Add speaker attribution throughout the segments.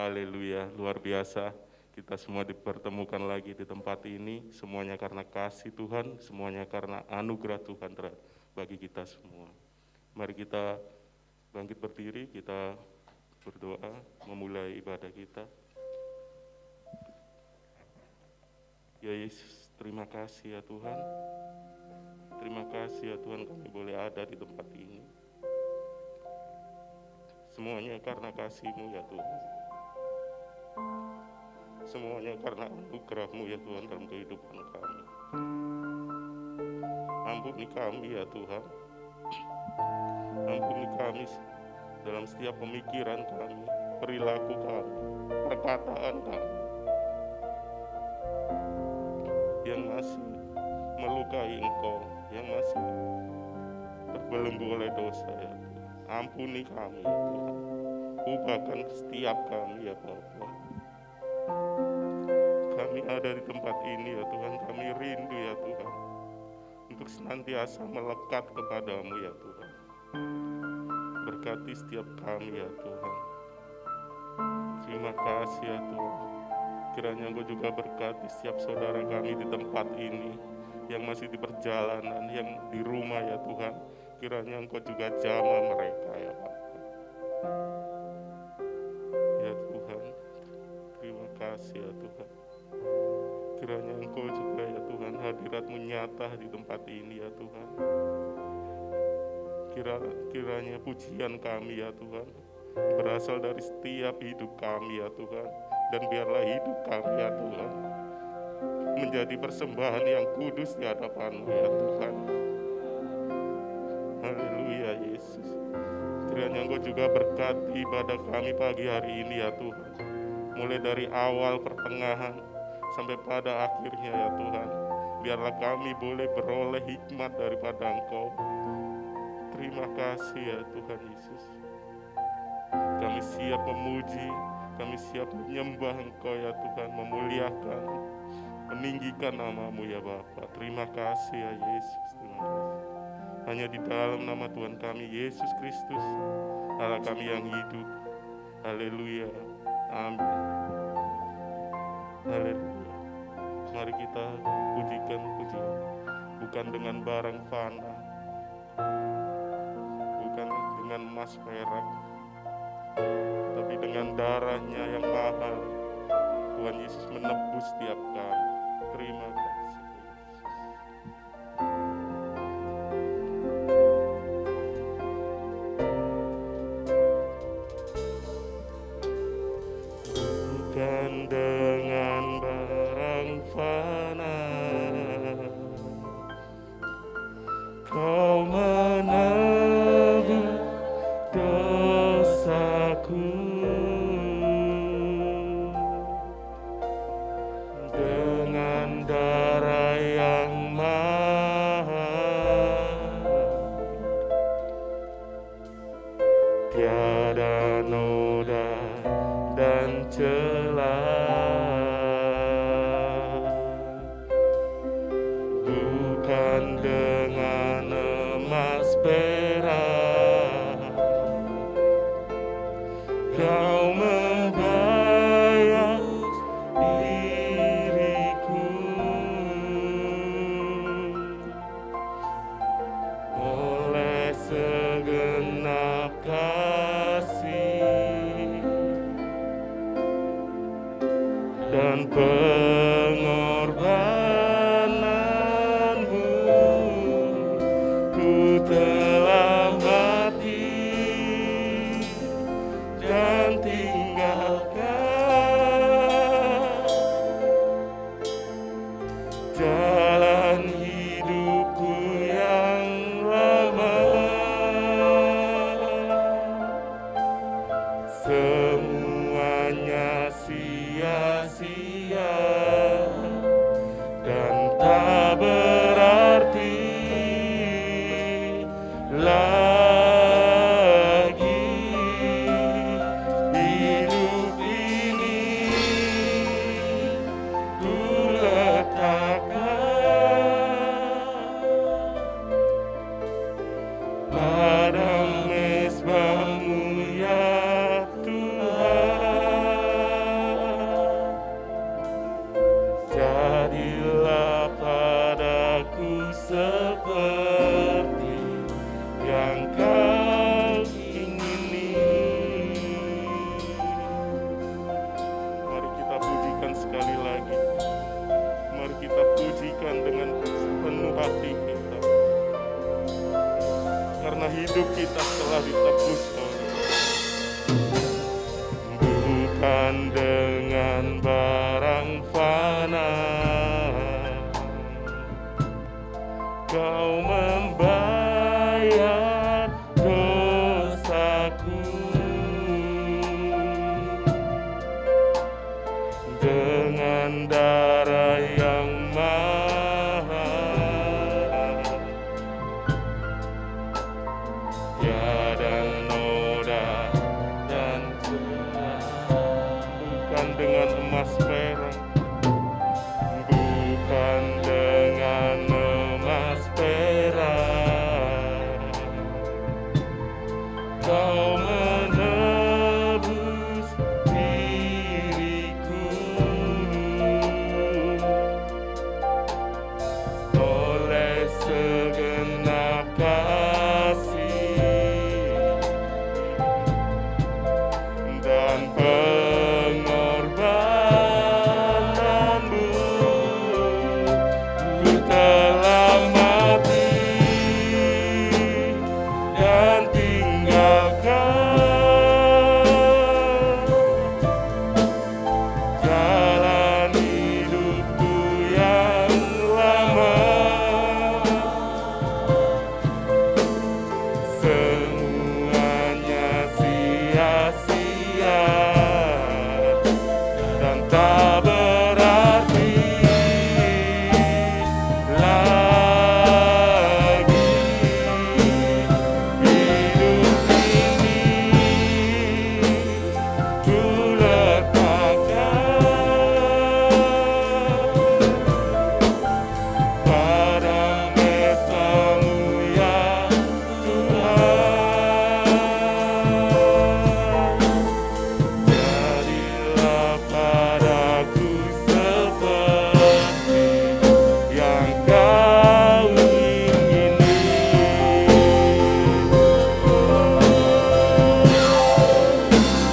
Speaker 1: Haleluya, luar biasa. Kita semua dipertemukan lagi di tempat ini, semuanya karena kasih Tuhan, semuanya karena anugerah Tuhan bagi kita semua. Mari kita bangkit berdiri, kita berdoa, memulai ibadah kita. Ya Yesus, terima kasih ya Tuhan. Terima kasih ya Tuhan, kami boleh ada di tempat ini. Semuanya karena kasih-Mu ya Tuhan. Semuanya karena anugerah-Mu ya Tuhan dalam kehidupan kami. Ampuni kami ya Tuhan. Ampuni kami dalam setiap pemikiran kami, perilaku kami, perkataan kami yang masih melukai Engkau, yang masih terbelenggu oleh dosa ya Tuhan. Ampuni kami ya Tuhan. Ubahkan setiap kami ya Bapa. Kami ada di tempat ini ya Tuhan, kami rindu ya Tuhan untuk senantiasa melekat kepadamu ya Tuhan. Berkati setiap kami ya Tuhan. Terima kasih ya Tuhan. Kiranya Engkau juga berkati setiap saudara kami di tempat ini, yang masih di perjalanan, yang di rumah ya Tuhan. Kiranya Engkau juga jamah mereka ya Bapa. Ya Tuhan, terima kasih ya Tuhan. Kiranya Engkau juga ya Tuhan, hadirat-Mu nyata di tempat ini ya Tuhan. Kiranya pujian kami ya Tuhan berasal dari setiap hidup kami ya Tuhan. Dan biarlah hidup kami ya Tuhan menjadi persembahan yang kudus di hadapan-Mu ya Tuhan. Haleluya Yesus. Kiranya Engkau juga berkati ibadah kami pagi hari ini ya Tuhan. Mulai dari awal, pertengahan, sampai pada akhirnya ya Tuhan. Biarlah kami boleh beroleh hikmat daripada Engkau. Terima kasih ya Tuhan Yesus. Kami siap memuji, kami siap menyembah Engkau ya Tuhan, memuliakan, meninggikan nama-Mu ya Bapa. Terima kasih ya Yesus, terima kasih. Hanya di dalam nama Tuhan kami Yesus Kristus, Allah kami yang hidup. Haleluya, amin. Haleluya. Mari kita pujikan pujian, bukan dengan barang fana, bukan dengan emas perak, tapi dengan darah-Nya yang mahal. Tuhan Yesus menebus setiap kami. Terima kasih. Bukan dengan barang fana, Kau menebus dosaku. Dengan darah yang mahal, tiada noda dan celah. Bukan dengan emas perak, Kau membayar diriku. Oleh segenap kasih dan pengorbanan-Mu, ku telah mati dan tinggalkan jalan hidupku yang lama. Semuanya sia-sia dan tak berarti lagi. Hidup ini ku letakkan pada mezbah-Mu ya Tuhan. hidup kita telah ditebus oleh bukan dengan barang fana. Kau membayar dosaku dengan darah yang mahal. Ya dan noda dan bukan dengan emas perak, bukan dengan emas perak. Kau menebus diriku oleh segenap kasih dan pengorbananmu. Ku telah mati dan tinggalkan jalan hidupku yang lama. Semuanya sia-sia dan tak berarti lagi. Hidup ini ku letakkan pada mesamu ya Tuhan. Jadilah padaku seperti yang kau ingini.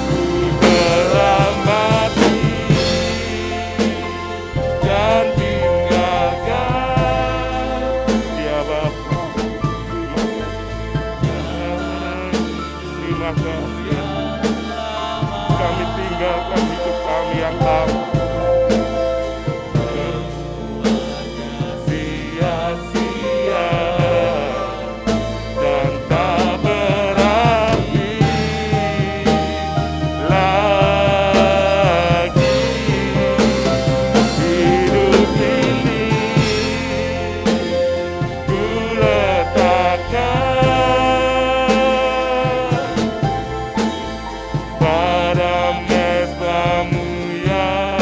Speaker 1: Ku telah mati dan tinggalkan dia Bapa. Terima kasih. Kami tinggalkan hidup kami yang lama, sia-sia dan tak berarti lagi. Hidup ini ku letakkan pada mesbamu ya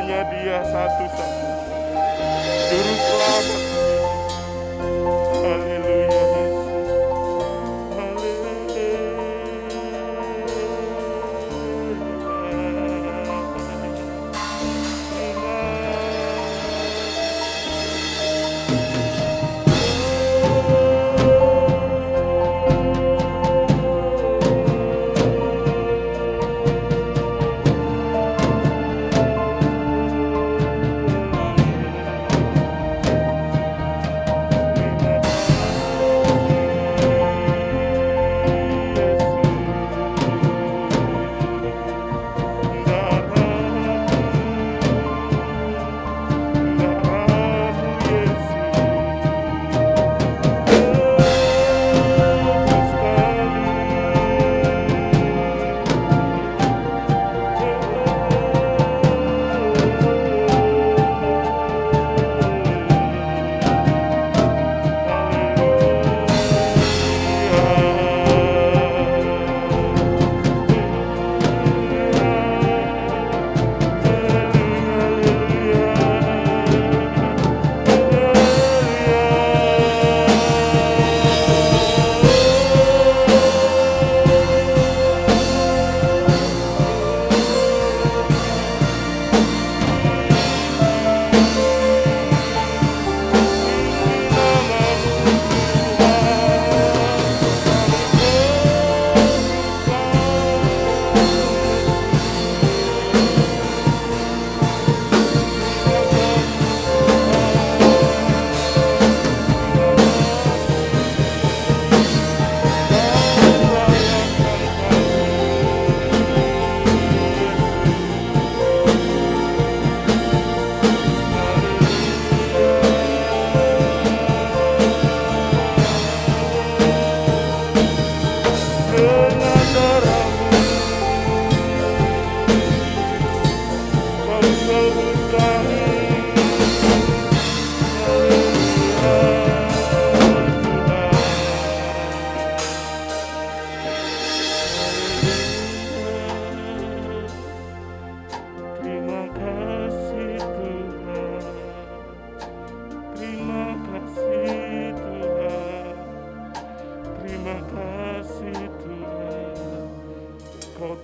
Speaker 1: hanya Dia satu-satunya Juru Selamat. Haleluya Yesus.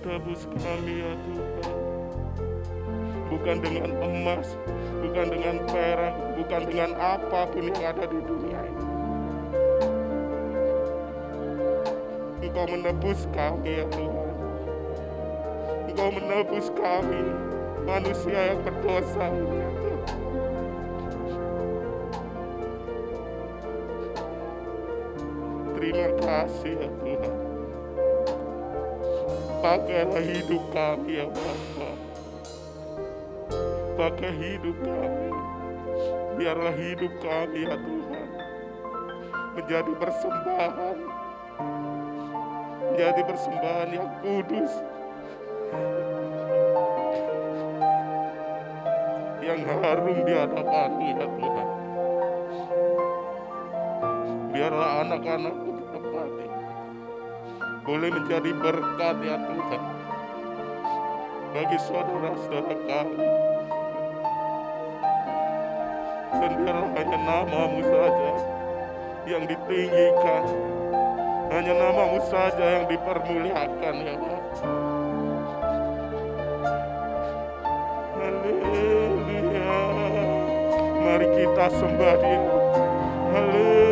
Speaker 1: Tebus kami ya Tuhan, bukan dengan emas, bukan dengan perak, bukan dengan apapun yang ada di dunia ini. Engkau menebus kami ya Tuhan, Engkau menebus kami manusia yang berdosa ya Tuhan. Terima kasih ya Tuhan. Pakailah hidup kami ya Bapa. Pakai hidup kami. Biarlah hidup kami ya Tuhan menjadi persembahan. Menjadi persembahan yang kudus. Yang harum di hadapan-Mu ya Tuhan. Biarlah anak-anak-Mu ditempati boleh menjadi berkat ya Tuhan bagi saudara-saudara kami. Dan biarlah hanya nama-Mu saja yang ditinggikan, hanya nama-Mu saja yang dipermuliakan ya Bapa. Haleluya. Mari kita sembah Dia. Haleluya.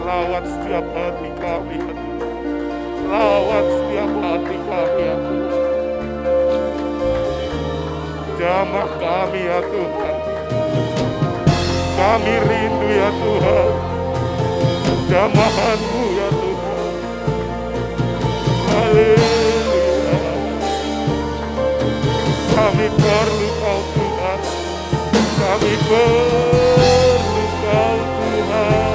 Speaker 1: Rawat setiap hati kami ya Tuhan. Rawat setiap hati kami ya Tuhan. Jamah kami ya Tuhan. Kami rindu ya Tuhan jamahan-Mu ya Tuhan. Haleluya. Kami perlu Kau Tuhan. Kami perlu Kau Tuhan.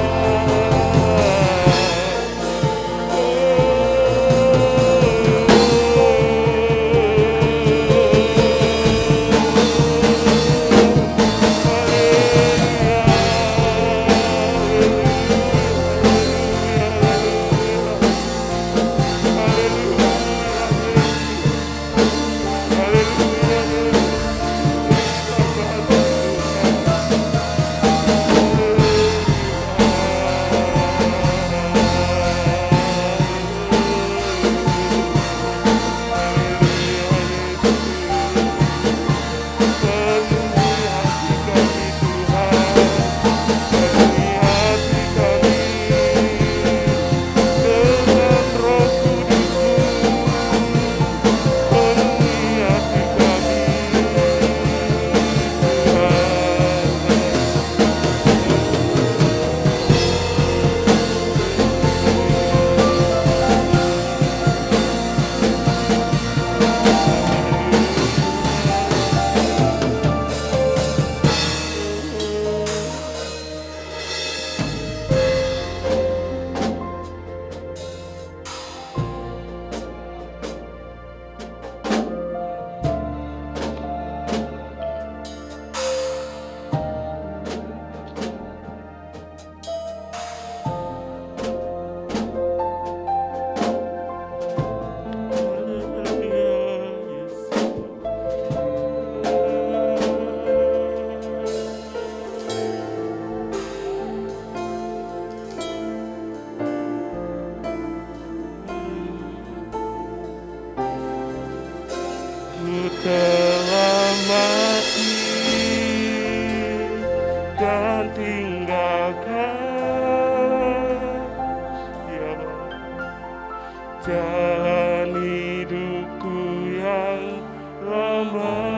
Speaker 1: jalan hidupku yang lemah,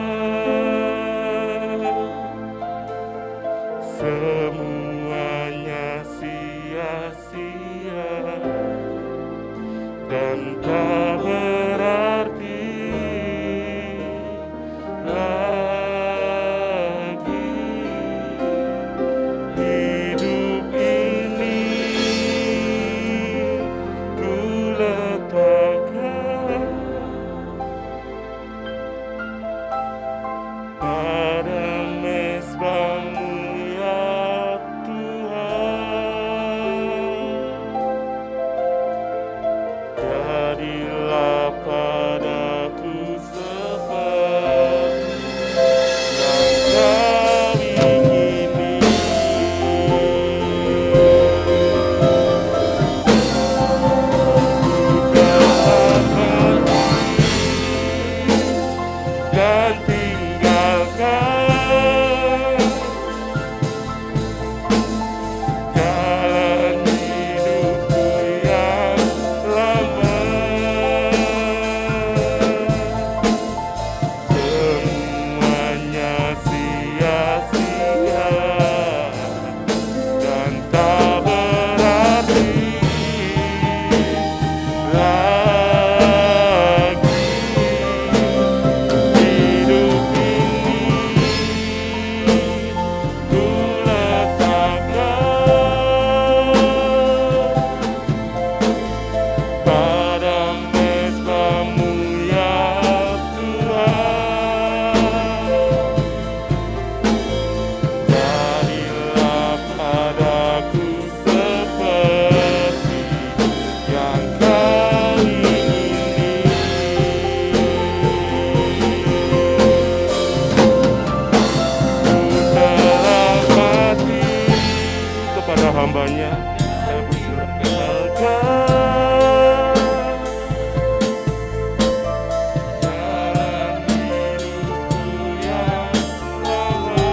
Speaker 1: semuanya sia-sia dan tak berarti lagi. Hidup ini ku letakkan pada mezbah-Mu ya Tuhan. Jadilah padaku seperti yang Kau ingini. Dan tinggalkan jalan hidupku yang lama, semuanya sia-sia dan tak berarti lagi. Hidup ini ku letakkan pada mezbah-Mu ya Tuhan. Jadilah padaku seperti yang Kau ingini. Ku telah mati kepada hamba-Nya, saya berserah kenalkan jalan hidupku yang lama,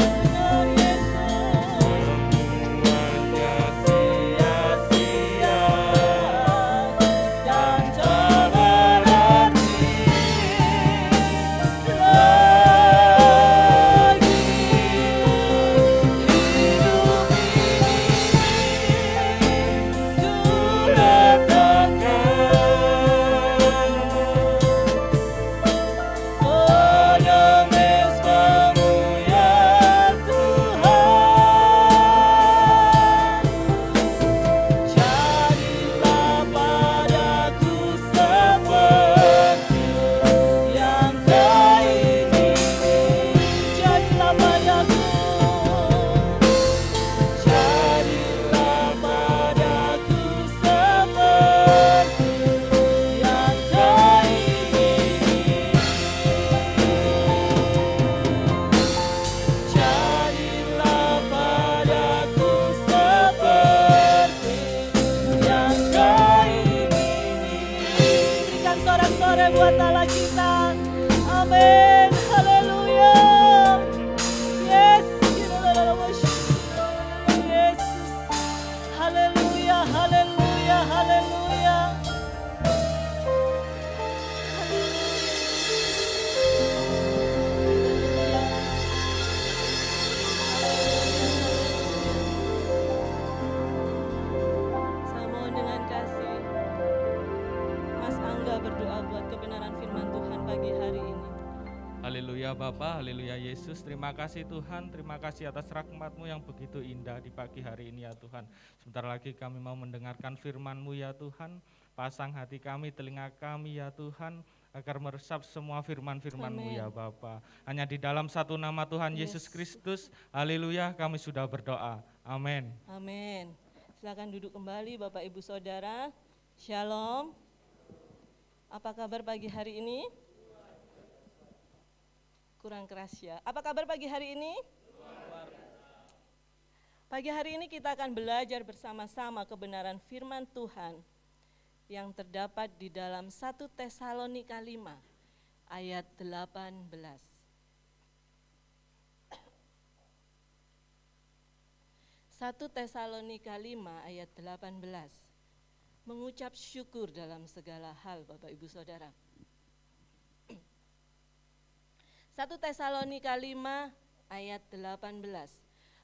Speaker 1: semuanya sia-sia dan tak berarti lagi. Hidup
Speaker 2: Haleluya Bapa, haleluya Yesus. Terima kasih Tuhan, terima kasih atas rahmat-Mu yang begitu indah di pagi hari ini ya Tuhan. Sebentar lagi kami mau mendengarkan firman-Mu ya Tuhan. Pasang hati kami, telinga kami ya Tuhan, agar meresap semua firman-firman-Mu ya Bapa. Hanya di dalam satu nama Tuhan Yesus Kristus, haleluya, kami sudah berdoa. Amin.
Speaker 3: Amin. Silakan duduk kembali Bapak Ibu Saudara. Shalom. Apa kabar pagi hari ini? Kurang keras ya. Apa kabar pagi hari ini? Pagi hari ini kita akan belajar bersama-sama kebenaran firman Tuhan yang terdapat di dalam 1 Tesalonika 5 ayat 18. 1 Tesalonika 5 ayat 18. mengucap syukur dalam segala hal, Bapak Ibu Saudara. 1 Tesalonika 5 ayat 18.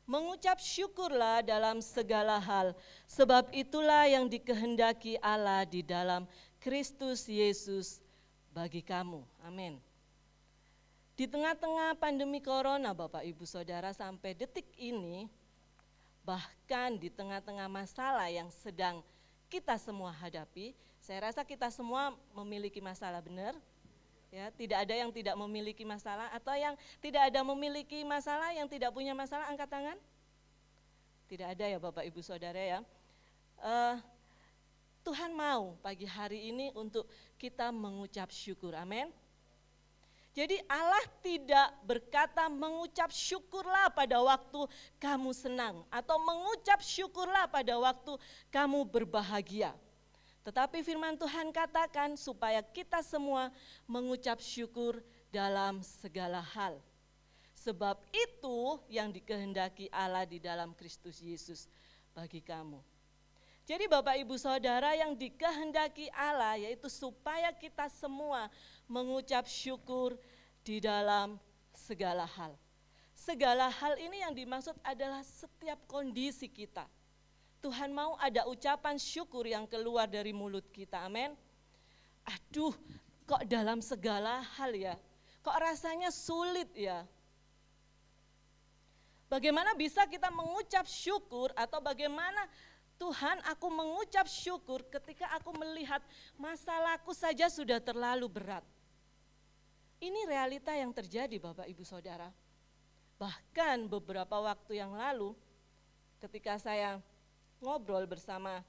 Speaker 3: Mengucap syukurlah dalam segala hal, sebab itulah yang dikehendaki Allah di dalam Kristus Yesus bagi kamu. Amin. Di tengah-tengah pandemi corona, Bapak Ibu Saudara, sampai detik ini, bahkan di tengah-tengah masalah yang sedang kita semua hadapi, saya rasa kita semua memiliki masalah, benar? Ya, tidak ada yang tidak memiliki masalah, atau yang tidak ada memiliki masalah, yang tidak punya masalah, angkat tangan. Tidak ada ya Bapak Ibu Saudara ya. Tuhan mau pagi hari ini untuk kita mengucap syukur, amin. Jadi Allah tidak berkata mengucap syukurlah pada waktu kamu senang, atau mengucap syukurlah pada waktu kamu berbahagia. Tetapi firman Tuhan katakan supaya kita semua mengucap syukur dalam segala hal. Sebab itu yang dikehendaki Allah di dalam Kristus Yesus bagi kamu. Jadi Bapak Ibu Saudara, yang dikehendaki Allah yaitu supaya kita semua mengucap syukur di dalam segala hal. Segala hal ini yang dimaksud adalah setiap kondisi kita. Tuhan mau ada ucapan syukur yang keluar dari mulut kita, amin. Aduh, kok dalam segala hal ya, kok rasanya sulit ya. Bagaimana bisa kita mengucap syukur, atau bagaimana Tuhan aku mengucap syukur ketika aku melihat masalahku saja sudah terlalu berat. Ini realita yang terjadi Bapak Ibu Saudara. Bahkan beberapa waktu yang lalu ketika saya ngobrol bersama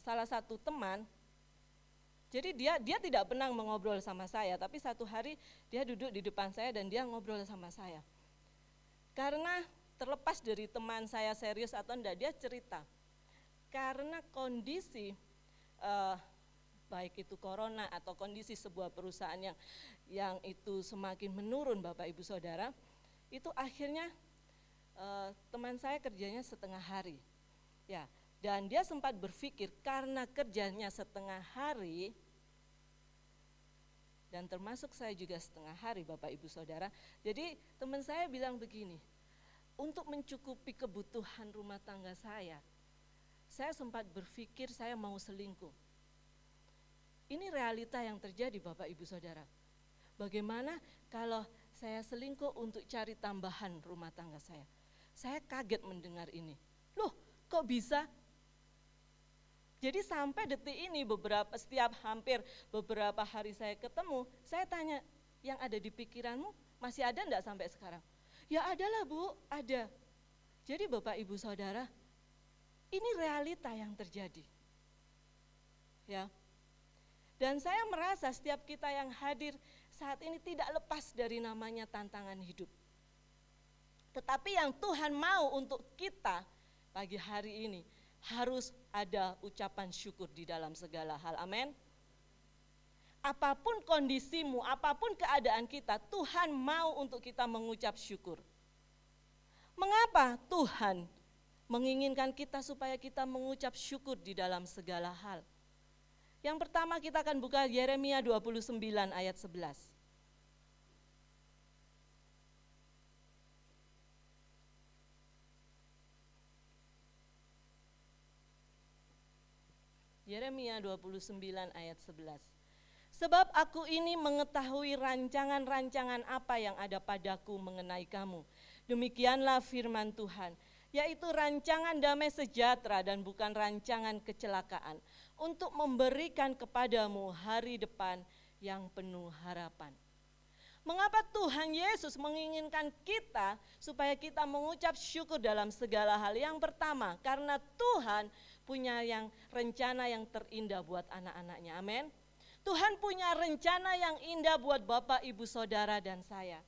Speaker 3: salah satu teman, jadi dia tidak pernah mengobrol sama saya, tapi satu hari dia duduk di depan saya dan dia ngobrol sama saya. Karena terlepas dari teman saya serius atau enggak, dia cerita, karena kondisi baik itu corona atau kondisi sebuah perusahaan yang itu semakin menurun Bapak Ibu Saudara, itu akhirnya teman saya kerjanya setengah hari. Ya, dan dia sempat berpikir karena kerjanya setengah hari, dan termasuk saya juga setengah hari Bapak Ibu Saudara. Jadi teman saya bilang begini, untuk mencukupi kebutuhan rumah tangga saya sempat berpikir saya mau selingkuh. Ini realita yang terjadi Bapak Ibu Saudara. Bagaimana kalau saya selingkuh untuk cari tambahan rumah tangga saya? Saya kaget mendengar ini. Loh, kok bisa? Jadi sampai detik ini hampir beberapa hari saya ketemu, saya tanya, yang ada di pikiranmu masih ada enggak sampai sekarang? Ya adalah Bu, ada. Jadi Bapak Ibu Saudara, ini realita yang terjadi. Ya. Dan saya merasa setiap kita yang hadir saat ini tidak lepas dari namanya tantangan hidup. Tetapi yang Tuhan mau untuk kita pagi hari ini harus ada ucapan syukur di dalam segala hal, amin. Apapun kondisimu, apapun keadaan kita, Tuhan mau untuk kita mengucap syukur. Mengapa Tuhan menginginkan kita supaya kita mengucap syukur di dalam segala hal? Yang pertama kita akan buka Yeremia 29 ayat 11. Yeremia 29 ayat 11. Sebab aku ini mengetahui rancangan-rancangan apa yang ada padaku mengenai kamu. Demikianlah firman Tuhan, yaitu rancangan damai sejahtera dan bukan rancangan kecelakaan, untuk memberikan kepadamu hari depan yang penuh harapan. Mengapa Tuhan Yesus menginginkan kita supaya kita mengucap syukur dalam segala hal? Yang pertama, karena Tuhan punya rencana yang terindah buat anak-anaknya, amin. Tuhan punya rencana yang indah buat Bapak, Ibu, Saudara, dan saya.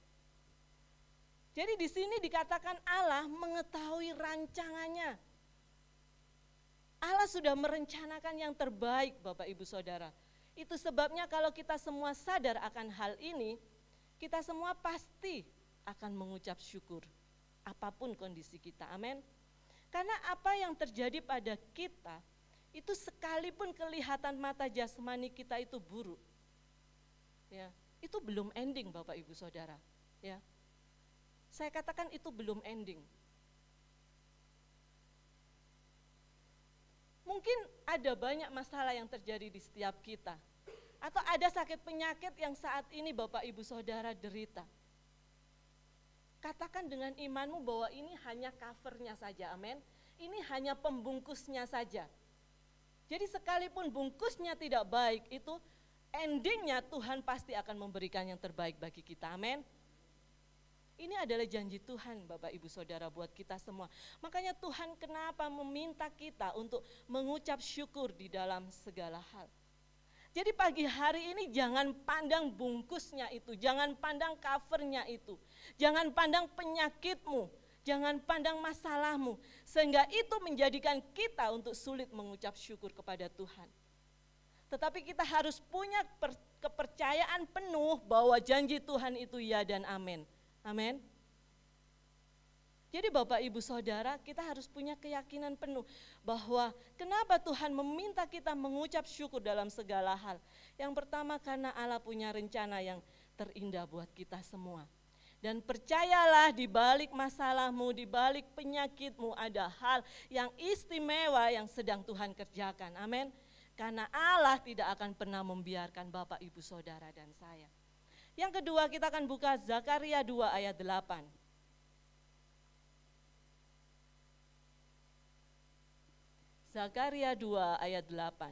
Speaker 3: Jadi di sini dikatakan Allah mengetahui rancangannya. Allah sudah merencanakan yang terbaik Bapak, Ibu, Saudara. Itu sebabnya kalau kita semua sadar akan hal ini, kita semua pasti akan mengucap syukur apapun kondisi kita, amin. Karena apa yang terjadi pada kita itu sekalipun kelihatan mata jasmani kita itu buruk, ya, itu belum ending Bapak Ibu Saudara, ya. Saya katakan itu belum ending. Mungkin ada banyak masalah yang terjadi di setiap kita, atau ada sakit penyakit yang saat ini Bapak Ibu Saudara derita. Katakan dengan imanmu bahwa ini hanya covernya saja, amin. Ini hanya pembungkusnya saja. Jadi sekalipun bungkusnya tidak baik, itu endingnya Tuhan pasti akan memberikan yang terbaik bagi kita, amin. Ini adalah janji Tuhan Bapak Ibu Saudara buat kita semua. Makanya Tuhan kenapa meminta kita untuk mengucap syukur di dalam segala hal. Jadi pagi hari ini jangan pandang bungkusnya itu, jangan pandang covernya itu, jangan pandang penyakitmu, jangan pandang masalahmu, sehingga itu menjadikan kita untuk sulit mengucap syukur kepada Tuhan. Tetapi kita harus punya kepercayaan penuh bahwa janji Tuhan itu ya dan amin. Amin. Jadi Bapak Ibu Saudara, kita harus punya keyakinan penuh bahwa kenapa Tuhan meminta kita mengucap syukur dalam segala hal. Yang pertama karena Allah punya rencana yang terindah buat kita semua. Dan percayalah di balik masalahmu, di balik penyakitmu ada hal yang istimewa yang sedang Tuhan kerjakan. Amin. Karena Allah tidak akan pernah membiarkan Bapak, Ibu, Saudara, dan saya. Yang kedua kita akan buka Zakaria 2 ayat 8. Zakaria 2 ayat 8.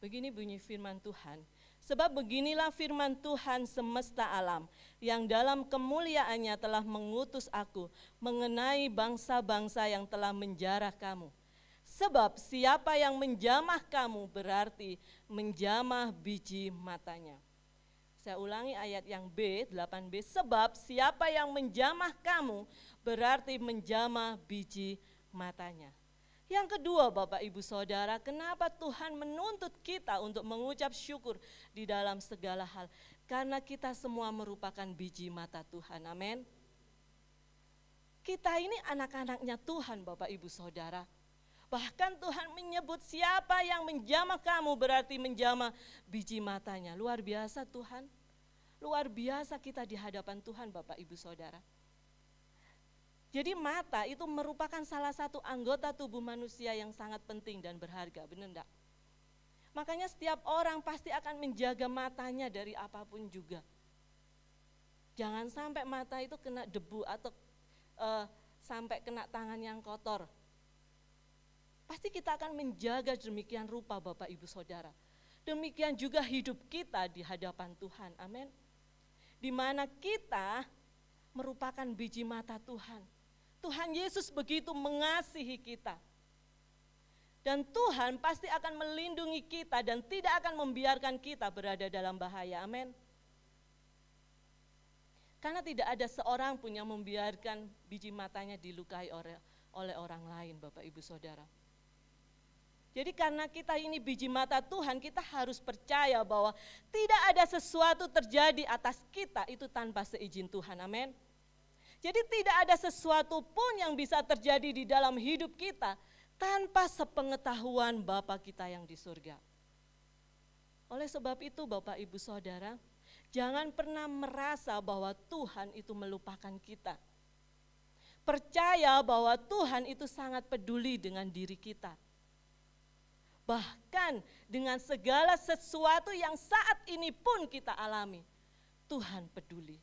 Speaker 3: Begini bunyi firman Tuhan. Sebab beginilah firman Tuhan semesta alam, yang dalam kemuliaannya telah mengutus aku mengenai bangsa-bangsa yang telah menjarah kamu. Sebab siapa yang menjamah kamu berarti menjamah biji matanya. Saya ulangi ayat yang B, 8b. Sebab siapa yang menjamah kamu berarti menjamah biji matanya. Yang kedua Bapak Ibu Saudara, kenapa Tuhan menuntut kita untuk mengucap syukur di dalam segala hal? Karena kita semua merupakan biji mata Tuhan, amin. Kita ini anak-anaknya Tuhan Bapak Ibu Saudara. Bahkan Tuhan menyebut siapa yang menjamah kamu berarti menjamah biji matanya. Luar biasa Tuhan. Luar biasa kita di hadapan Tuhan Bapak Ibu Saudara. Jadi mata itu merupakan salah satu anggota tubuh manusia yang sangat penting dan berharga, benar enggak? Makanya setiap orang pasti akan menjaga matanya dari apapun juga. Jangan sampai mata itu kena debu atau sampai kena tangan yang kotor. Pasti kita akan menjaga demikian rupa Bapak Ibu Saudara. Demikian juga hidup kita di hadapan Tuhan, amin. Di mana kita merupakan biji mata Tuhan. Tuhan Yesus begitu mengasihi kita. Dan Tuhan pasti akan melindungi kita dan tidak akan membiarkan kita berada dalam bahaya, amin. Karena tidak ada seorang pun yang membiarkan biji matanya dilukai oleh orang lain Bapak Ibu Saudara. Jadi karena kita ini biji mata Tuhan, kita harus percaya bahwa tidak ada sesuatu terjadi atas kita itu tanpa seizin Tuhan, amin. Jadi tidak ada sesuatu pun yang bisa terjadi di dalam hidup kita tanpa sepengetahuan Bapa kita yang di surga. Oleh sebab itu Bapak Ibu Saudara, jangan pernah merasa bahwa Tuhan itu melupakan kita. Percaya bahwa Tuhan itu sangat peduli dengan diri kita. Bahkan dengan segala sesuatu yang saat ini pun kita alami, Tuhan peduli.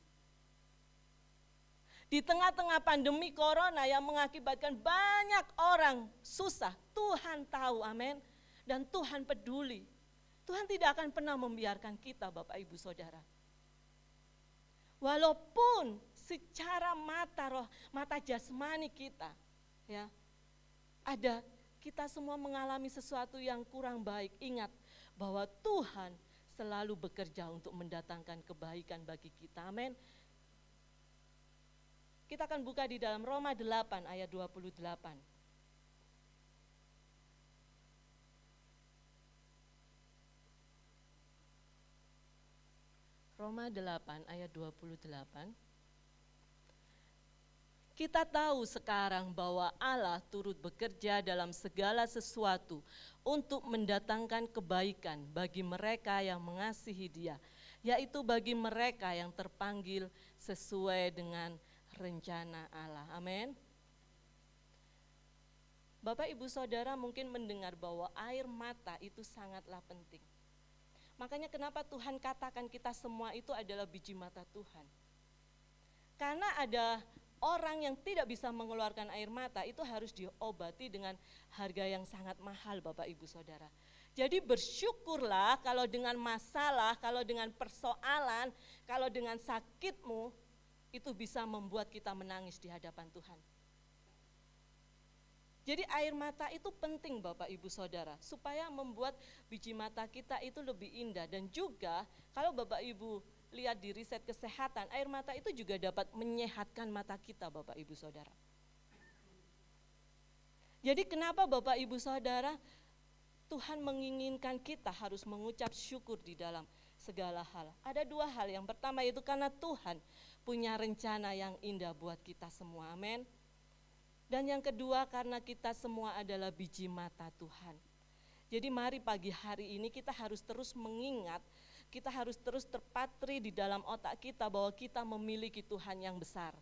Speaker 3: Di tengah-tengah pandemi corona yang mengakibatkan banyak orang susah, Tuhan tahu, amin. Dan Tuhan peduli. Tuhan tidak akan pernah membiarkan kita Bapak Ibu Saudara. Walaupun secara mata jasmani kita, ya, ada kita semua mengalami sesuatu yang kurang baik, ingat bahwa Tuhan selalu bekerja untuk mendatangkan kebaikan bagi kita, amin. Kita akan buka di dalam Roma 8 ayat 28. Roma 8 ayat 28. Kita tahu sekarang bahwa Allah turut bekerja dalam segala sesuatu untuk mendatangkan kebaikan bagi mereka yang mengasihi Dia, yaitu bagi mereka yang terpanggil sesuai dengan rencana Allah. Amin. Bapak Ibu Saudara mungkin mendengar bahwa air mata itu sangatlah penting. Makanya kenapa Tuhan katakan kita semua itu adalah biji mata Tuhan. Karena ada orang yang tidak bisa mengeluarkan air mata, itu harus diobati dengan harga yang sangat mahal Bapak Ibu Saudara. Jadi bersyukurlah kalau dengan masalah, kalau dengan persoalan, kalau dengan sakitmu, itu bisa membuat kita menangis di hadapan Tuhan. Jadi air mata itu penting Bapak Ibu Saudara, supaya membuat biji mata kita itu lebih indah. Dan juga kalau Bapak Ibu lihat di riset kesehatan, air mata itu juga dapat menyehatkan mata kita Bapak Ibu Saudara. Jadi kenapa Bapak Ibu Saudara, Tuhan menginginkan kita harus mengucap syukur di dalam segala hal. Ada dua hal, yang pertama itu karena Tuhan punya rencana yang indah buat kita semua, amin. Dan yang kedua karena kita semua adalah biji mata Tuhan. Jadi mari pagi hari ini kita harus terus mengingat, kita harus terus terpatri di dalam otak kita bahwa kita memiliki Tuhan yang besar.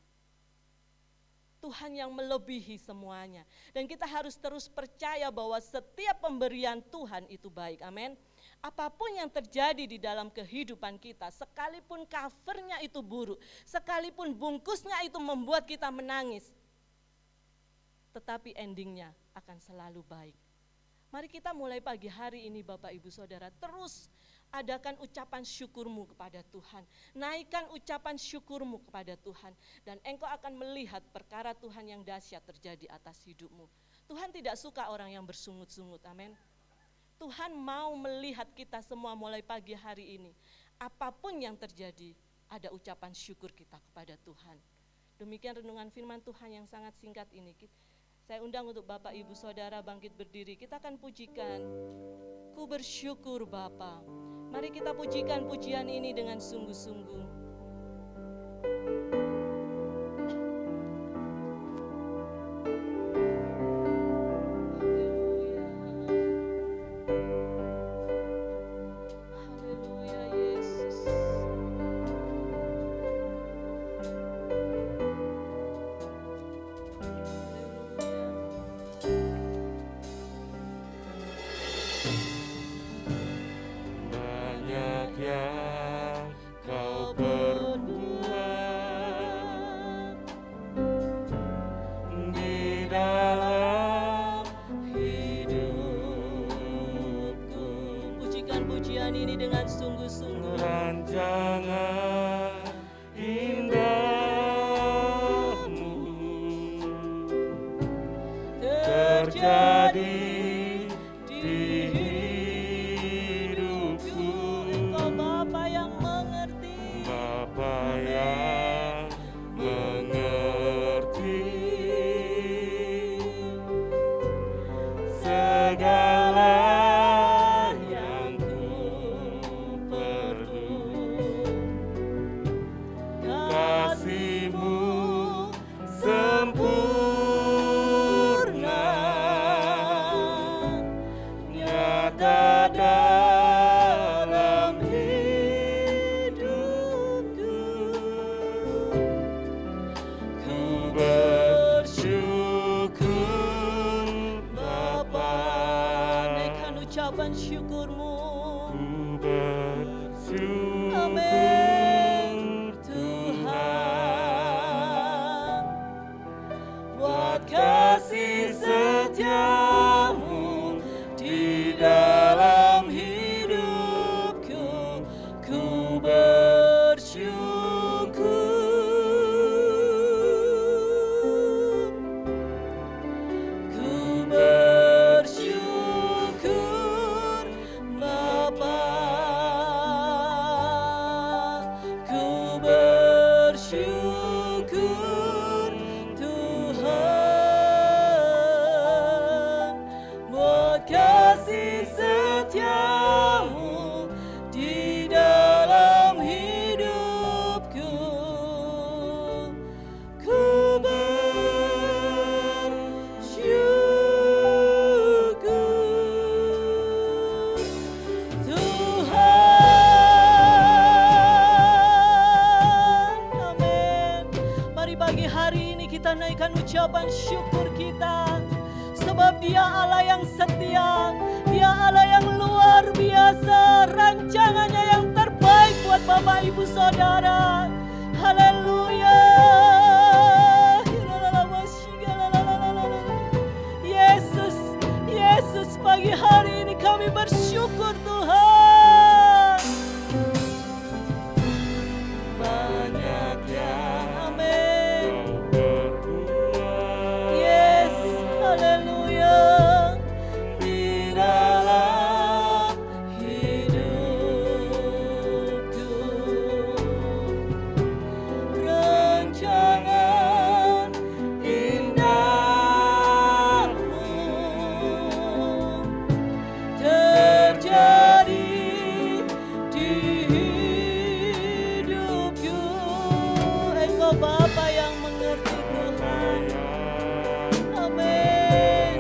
Speaker 3: Tuhan yang melebihi semuanya. Dan kita harus terus percaya bahwa setiap pemberian Tuhan itu baik, amin. Apapun yang terjadi di dalam kehidupan kita, sekalipun covernya itu buruk, sekalipun bungkusnya itu membuat kita menangis, tetapi endingnya akan selalu baik. Mari kita mulai pagi hari ini Bapak Ibu Saudara, terus adakan ucapan syukurmu kepada Tuhan. Naikkan ucapan syukurmu kepada Tuhan. Dan engkau akan melihat perkara Tuhan yang dahsyat terjadi atas hidupmu. Tuhan tidak suka orang yang bersungut-sungut, amin. Tuhan mau melihat kita semua mulai pagi hari ini. Apapun yang terjadi, ada ucapan syukur kita kepada Tuhan. Demikian renungan firman Tuhan yang sangat singkat ini. Saya undang untuk Bapak Ibu Saudara bangkit berdiri. Kita akan pujikan, ku bersyukur Bapa. Mari kita pujikan pujian ini dengan sungguh-sungguh. ini kita naikkan ucapan syukur kita. Sebab Dia Allah yang setia, Dia Allah yang luar biasa, rancangannya yang terbaik buat Bapak Ibu Saudara. Haleluya. Yesus, Yesus, pagi hari ini kami bersyukur Tuhan. Banyak yang amin. Yes, haleluya. Di dalam hidupku rancangan indahmu terjadi di hidupku. Engkau Bapa yang mengerti Tuhan. Amin.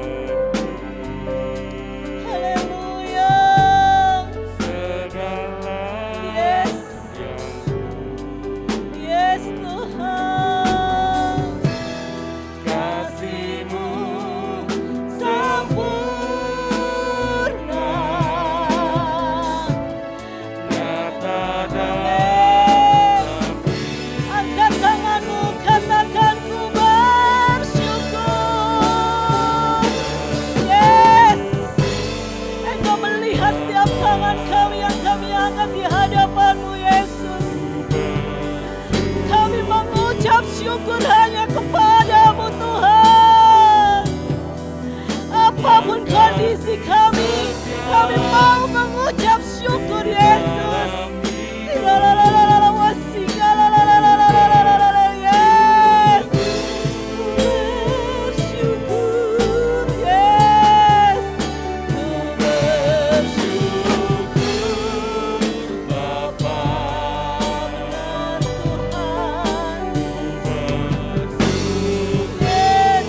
Speaker 3: Haleluya. Yes. Yes Tuhan. Kasih-Mu sempurna. Angkat tanganmu, katakan ku bersyukur. Yes. Engkau melihat setiap tangan kami yang kami angkat di hadapan-Mu Yesus. Kami mengucap syukur hanya kepada-Mu Tuhan. Apapun kondisi kami mau mengucap syukur Yesus. Yes. Bersyukur, yes. Ku bersyukur, Bapa benar Tuhan. Yes.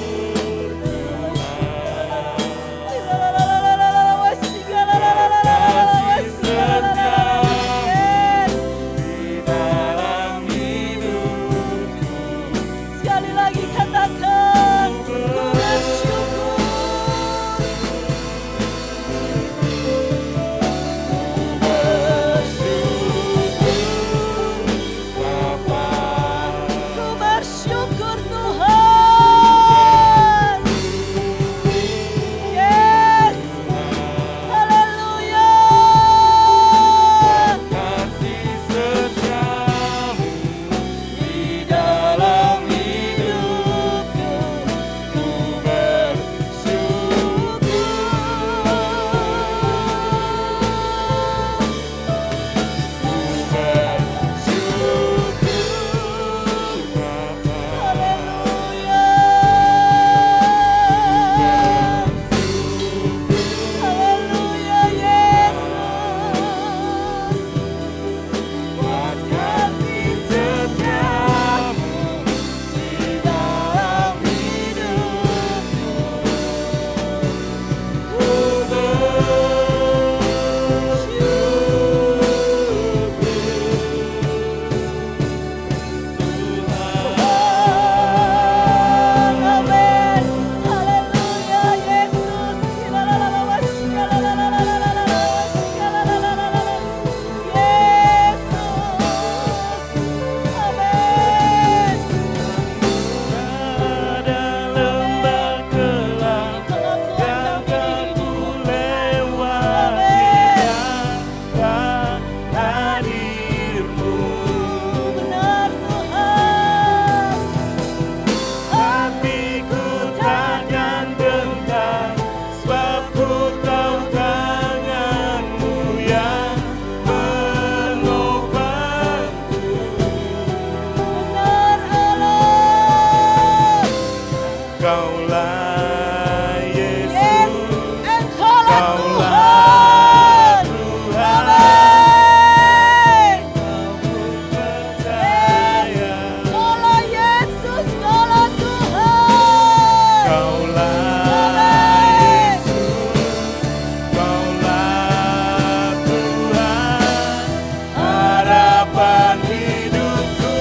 Speaker 3: Sekali lagi katakan, ku bersyukur. Ku bersyukur Tuhan. Yes. Haleluya. Di dalam hidupku ku Haleluya Yesus. Buat kasih setiamu di dalam hidupku ku Tuhan. Amin. Haleluya Yesus. Benar Tuhan.
Speaker 4: Hatiku takkan gentar, sebab ku tahu tangan-Mu yang menopangku.
Speaker 3: Benar Allah.
Speaker 4: Kaulah
Speaker 3: Yes,
Speaker 4: Yesus,
Speaker 3: Engkaulah
Speaker 4: Kaulah
Speaker 3: Tuhan.
Speaker 4: Tuhan.
Speaker 3: Amin.
Speaker 4: Aku percaya
Speaker 3: Kaulah Yesus, Kaulah Tuhan.
Speaker 4: Kaulah Yesus, Kaulah Tuhan, harapan hidupku.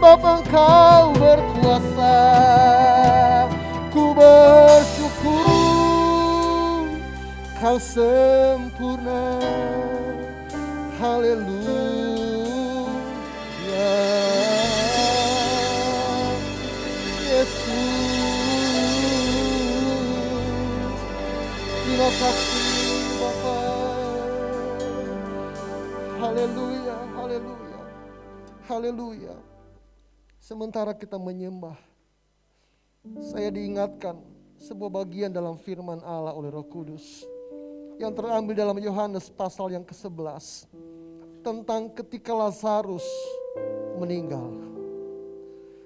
Speaker 5: sebab Engkau berkuasa. Ku bersyukur Kau sempurna. Haleluya. Yesus, terima kasih Bapa. Haleluya, haleluya, haleluya. Sementara kita menyembah, saya diingatkan sebuah bagian dalam firman Allah oleh Roh Kudus yang terambil dalam Yohanes pasal yang ke-11 tentang ketika Lazarus meninggal.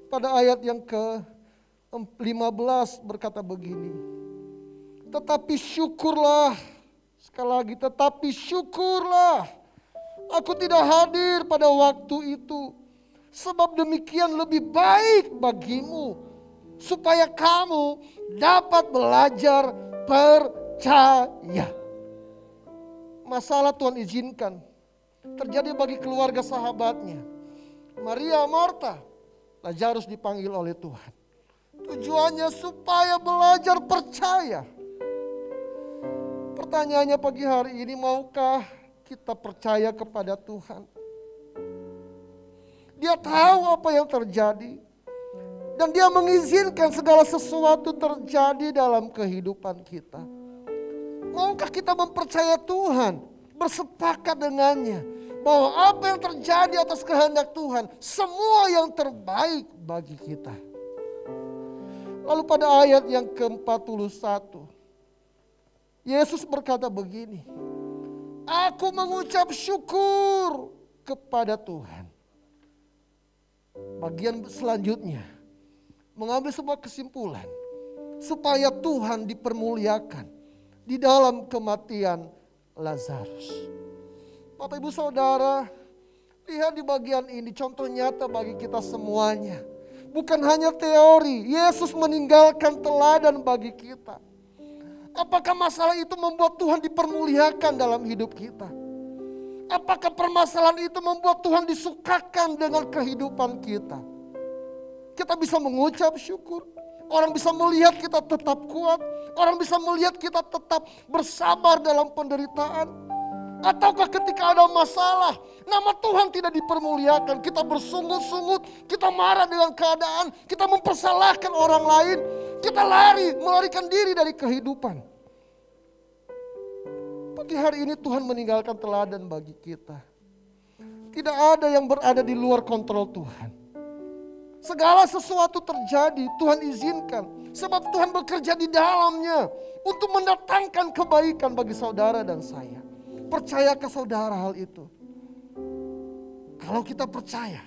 Speaker 5: Pada ayat yang ke-15 berkata begini, tetapi syukurlah, sekali lagi, tetapi syukurlah aku tidak hadir pada waktu itu, sebab demikian lebih baik bagimu, supaya kamu dapat belajar percaya. Masalah Tuhan izinkan terjadi bagi keluarga sahabatnya, Maria, Marta. Lazarus dipanggil oleh Tuhan. Tujuannya supaya belajar percaya. Pertanyaannya pagi hari ini, maukah kita percaya kepada Tuhan? Dia tahu apa yang terjadi. Dan dia mengizinkan segala sesuatu terjadi dalam kehidupan kita. Maukah kita mempercayai Tuhan? Bersepakat dengannya. Bahwa apa yang terjadi atas kehendak Tuhan, semua yang terbaik bagi kita. Lalu pada ayat yang ke-41, Yesus berkata begini, aku mengucap syukur kepada Tuhan. Bagian selanjutnya, mengambil sebuah kesimpulan, supaya Tuhan dipermuliakan di dalam kematian Lazarus. Bapak Ibu Saudara, lihat di bagian ini contoh nyata bagi kita semuanya. Bukan hanya teori, Yesus meninggalkan teladan bagi kita. Apakah masalah itu membuat Tuhan dipermuliakan dalam hidup kita? Apakah permasalahan itu membuat Tuhan disukakan dengan kehidupan kita? Kita bisa mengucap syukur. Orang bisa melihat kita tetap kuat. Orang bisa melihat kita tetap bersabar dalam penderitaan. Ataukah ketika ada masalah, nama Tuhan tidak dipermuliakan, kita bersungut-sungut, kita marah dengan keadaan, kita mempersalahkan orang lain, kita melarikan diri dari kehidupan. Pagi hari ini Tuhan meninggalkan teladan bagi kita. Tidak ada yang berada di luar kontrol Tuhan. Segala sesuatu terjadi, Tuhan izinkan, sebab Tuhan bekerja di dalamnya untuk mendatangkan kebaikan bagi saudara dan saya. Percayakah saudara hal itu? Kalau kita percaya,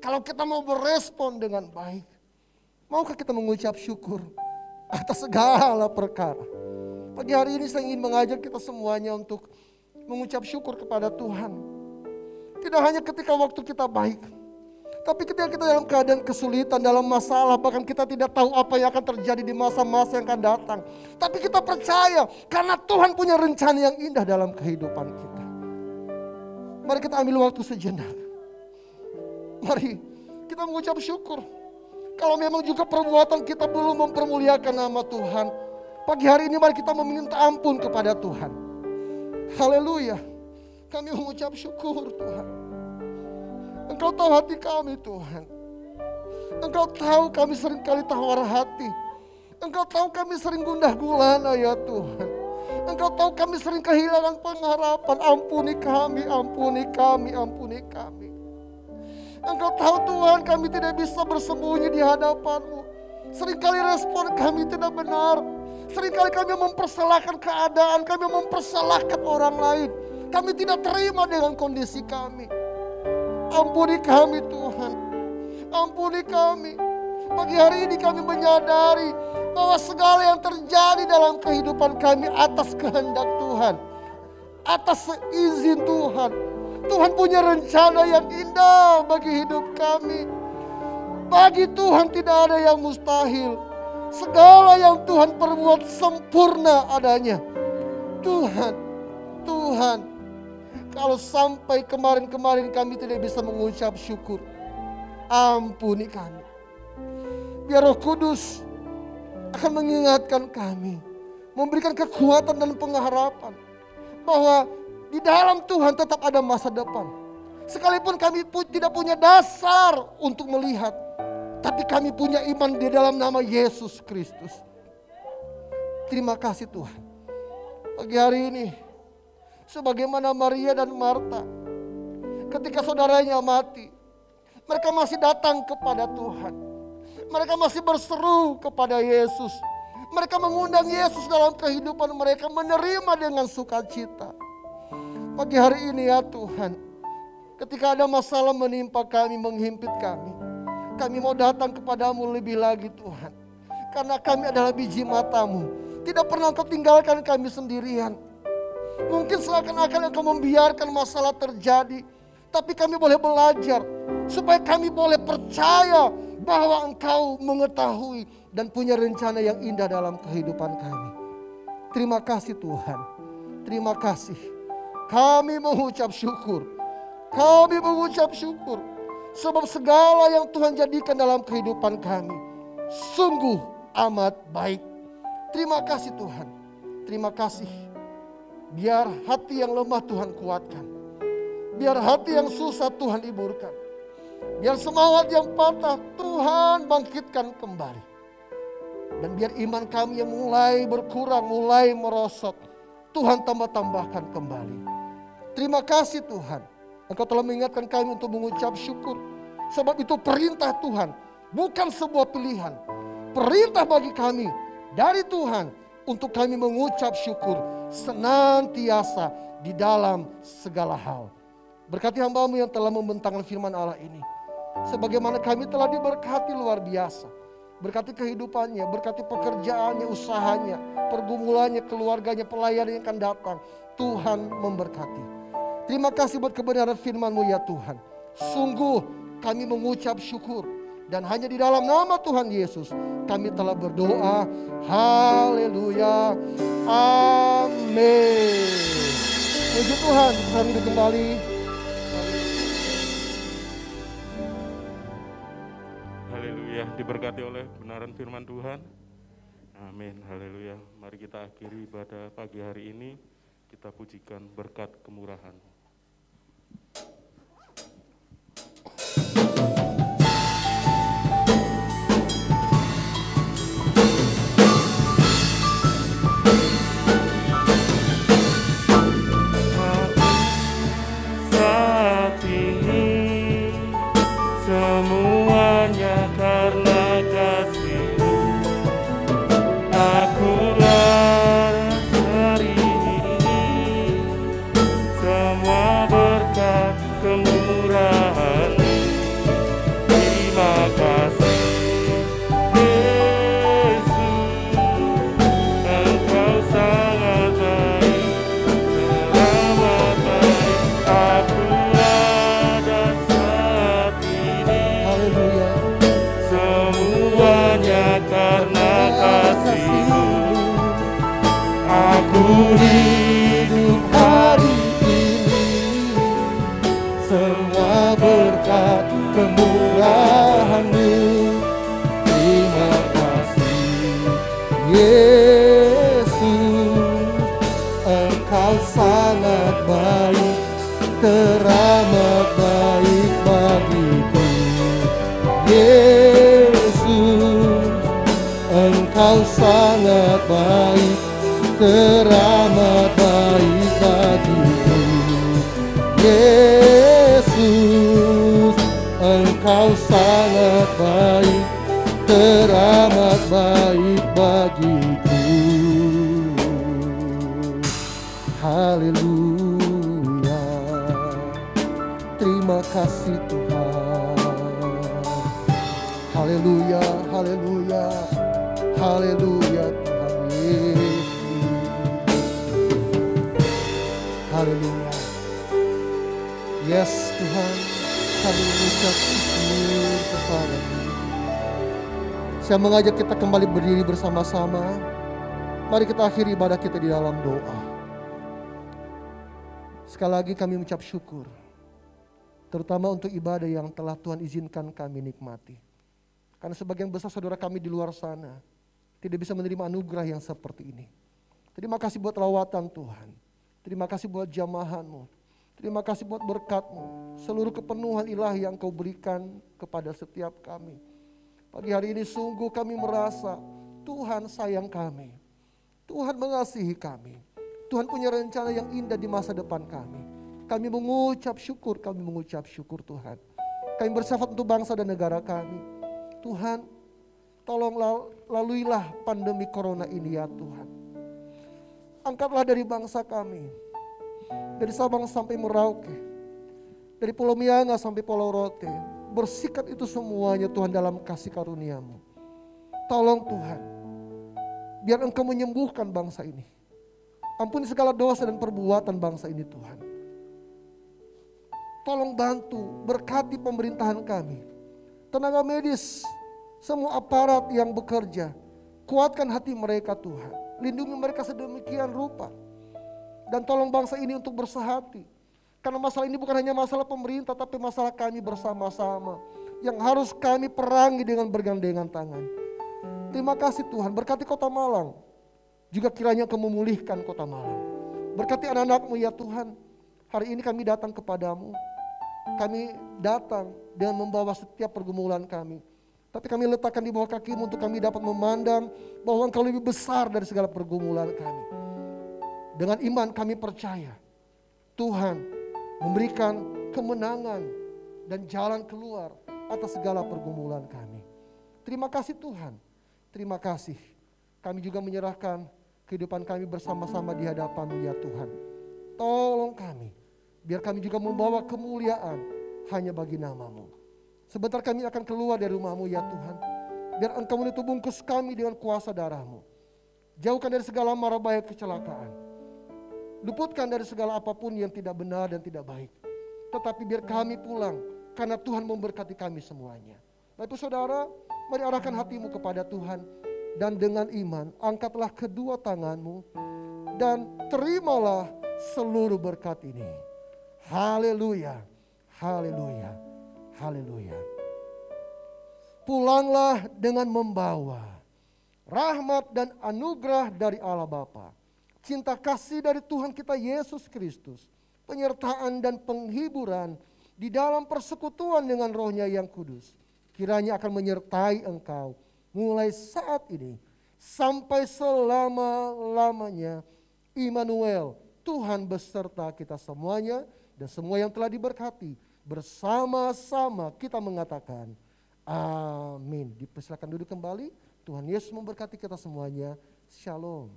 Speaker 5: kalau kita mau berespon dengan baik, maukah kita mengucap syukur atas segala perkara? Pagi hari ini saya ingin mengajak kita semuanya untuk mengucap syukur kepada Tuhan. Tidak hanya ketika waktu kita baik, tapi ketika kita dalam keadaan kesulitan, dalam masalah, bahkan kita tidak tahu apa yang akan terjadi di masa-masa yang akan datang. Tapi kita percaya karena Tuhan punya rencana yang indah dalam kehidupan kita. Mari kita ambil waktu sejenak. Mari kita mengucap syukur. Kalau memang juga perbuatan kita belum mempermuliakan nama Tuhan, pagi hari ini mari kita meminta ampun kepada Tuhan. Haleluya. Kami mengucap syukur Tuhan. Engkau tahu hati kami Tuhan. Engkau tahu kami seringkali tawar hati. Engkau tahu kami sering gundah gulana ya Tuhan. Engkau tahu kami sering kehilangan pengharapan. Ampuni kami, ampuni kami, ampuni kami. Engkau tahu Tuhan kami tidak bisa bersembunyi di hadapan-Mu. Seringkali respon kami tidak benar. Seringkali kami mempersalahkan keadaan, kami mempersalahkan orang lain. Kami tidak terima dengan kondisi kami. Ampuni kami Tuhan, ampuni kami. Pagi hari ini kami menyadari bahwa segala yang terjadi dalam kehidupan kami atas kehendak Tuhan, atas izin Tuhan. Tuhan punya rencana yang indah bagi hidup kami. Bagi Tuhan tidak ada yang mustahil. Segala yang Tuhan perbuat sempurna adanya. Tuhan, kalau sampai kemarin-kemarin kami tidak bisa mengucap syukur ampuni kami. Biar Roh Kudus akan mengingatkan kami, memberikan kekuatan dan pengharapan bahwa di dalam Tuhan tetap ada masa depan. Sekalipun kami tidak punya dasar untuk melihat, tapi kami punya iman di dalam nama Yesus Kristus. Terima kasih Tuhan. Pagi hari ini, sebagaimana Maria dan Marta, ketika saudaranya mati, mereka masih datang kepada Tuhan. Mereka masih berseru kepada Yesus. Mereka mengundang Yesus dalam kehidupan mereka, menerima dengan sukacita. Pagi hari ini ya Tuhan, ketika ada masalah menimpa kami, menghimpit kami mau datang kepadamu lebih lagi Tuhan. Karena kami adalah biji matamu, tidak pernah Engkau tinggalkan kami sendirian. Mungkin seakan-akan Engkau membiarkan masalah terjadi, tapi kami boleh belajar supaya kami boleh percaya bahwa Engkau mengetahui dan punya rencana yang indah dalam kehidupan kami. Terima kasih Tuhan, terima kasih. Kami mengucap syukur, sebab segala yang Tuhan jadikan dalam kehidupan kami sungguh amat baik. Terima kasih Tuhan, terima kasih. Biar hati yang lemah Tuhan kuatkan, biar hati yang susah Tuhan hiburkan, biar semangat yang patah Tuhan bangkitkan kembali. Dan biar iman kami yang mulai berkurang, mulai merosot, Tuhan tambahkan kembali. Terima kasih Tuhan, Engkau telah mengingatkan kami untuk mengucap syukur. Sebab itu perintah Tuhan, bukan sebuah pilihan. Perintah bagi kami dari Tuhan untuk kami mengucap syukur senantiasa di dalam segala hal. Berkati hamba-Mu yang telah membentangkan firman Allah ini. Sebagaimana kami telah diberkati luar biasa. Berkati kehidupannya, berkati pekerjaannya, usahanya, pergumulannya, keluarganya, pelayanan yang akan datang. Tuhan memberkati. Terima kasih buat kebenaran firman-Mu ya Tuhan. Sungguh kami mengucap syukur. Dan hanya di dalam nama Tuhan Yesus kami telah berdoa. Haleluya. Amin. Puji Tuhan, kami kembali.
Speaker 1: Haleluya, diberkati oleh kebenaran firman Tuhan. Amin, haleluya. Mari kita akhiri ibadah pagi hari ini. Kita pujikan berkat kemurahan.
Speaker 4: Saat ini semuanya karena kasih-Mu. Aku hari ini semua berkat kemurahan-Mu. Terima kasih Yesus, Engkau sangat baik, teramat baik. Aku ada saat ini,
Speaker 5: Haleluya.
Speaker 4: semuanya karena kasih-Mu. Aku hidup hari ini, semua berkat kemurahan-Mu. Terima kasih Yesus, Engkau sangat baik, teramat baik bagiku. Yesus, Engkau sangat baik, teramat baik bagiku. Yesus, Engkau sangat baik, teramat baik bagiku. Haleluya. Terima kasih Tuhan. Haleluya, haleluya, haleluya Tuhan Yesus. Haleluya. Yes Tuhan, kami mengucap syukur kepada-Mu. Saya mengajak kita kembali berdiri bersama-sama. Mari kita akhiri ibadah kita di dalam doa. Sekali lagi kami mengucap syukur.
Speaker 5: terutama untuk ibadah yang telah Tuhan izinkan kami nikmati. Karena sebagian besar saudara kami di luar sana tidak bisa menerima anugerah yang seperti ini. Terima kasih buat lawatan Tuhan. Terima kasih buat jamahan-Mu. Terima kasih buat berkat-Mu. Seluruh kepenuhan ilahi yang Kau berikan kepada setiap kami. Pagi hari ini sungguh kami merasa Tuhan sayang kami. Tuhan mengasihi kami. Tuhan punya rencana yang indah di masa depan kami. Kami mengucap syukur Tuhan. Kami bersyafaat untuk bangsa dan negara kami. Tuhan, tolong laluilah pandemi corona ini ya Tuhan. Angkatlah dari bangsa kami, dari Sabang sampai Merauke, dari Pulau Mianga sampai Pulau Rote. Bersihkan itu semuanya Tuhan dalam kasih karunia-Mu. Tolong Tuhan, biar Engkau menyembuhkan bangsa ini. Ampuni segala dosa dan perbuatan bangsa ini Tuhan. Tolong bantu, berkati pemerintahan kami. Tenaga medis, semua aparat yang bekerja, kuatkan hati mereka Tuhan. Lindungi mereka sedemikian rupa. Dan tolong bangsa ini untuk bersehati. Karena masalah ini bukan hanya masalah pemerintah, tapi masalah kami bersama-sama. Yang harus kami perangi dengan bergandengan tangan. Terima kasih Tuhan, berkati Kota Malang. Juga kiranya Kau memulihkan Kota Malang. Berkati anak-anak-Mu ya Tuhan. Hari ini kami datang kepadamu. Kami datang dengan membawa setiap pergumulan kami. Tapi kami letakkan di bawah kaki-Mu untuk kami dapat memandang bahwa Engkau lebih besar dari segala pergumulan kami. Dengan iman kami percaya Tuhan memberikan kemenangan dan jalan keluar atas segala pergumulan kami. Terima kasih Tuhan. Terima kasih. Kami juga menyerahkan kehidupan kami bersama-sama di hadapan-Mu ya Tuhan. Tolong kami. Biar kami juga membawa kemuliaan hanya bagi nama-Mu. Sebentar kami akan keluar dari rumah-Mu ya Tuhan. Biar Engkau menutup bungkus kami dengan kuasa darah-Mu. Jauhkan dari segala mara bahaya kecelakaan. Luputkan dari segala apapun yang tidak benar dan tidak baik. Tetapi biar kami pulang karena Tuhan memberkati kami semuanya. Bapak saudara, mari arahkan hatimu kepada Tuhan. Dan dengan iman, angkatlah kedua tanganmu dan terimalah seluruh berkat ini. Haleluya, haleluya, haleluya. Pulanglah dengan membawa rahmat dan anugerah dari Allah Bapa, cinta kasih dari Tuhan kita Yesus Kristus, penyertaan dan penghiburan di dalam persekutuan dengan Roh-Nya yang kudus, kiranya akan menyertai engkau mulai saat ini sampai selama-lamanya. Immanuel, Tuhan beserta kita semuanya. Dan semua yang telah diberkati bersama-sama kita mengatakan amin. Dipersilakan duduk kembali. Tuhan Yesus memberkati kita semuanya. Shalom.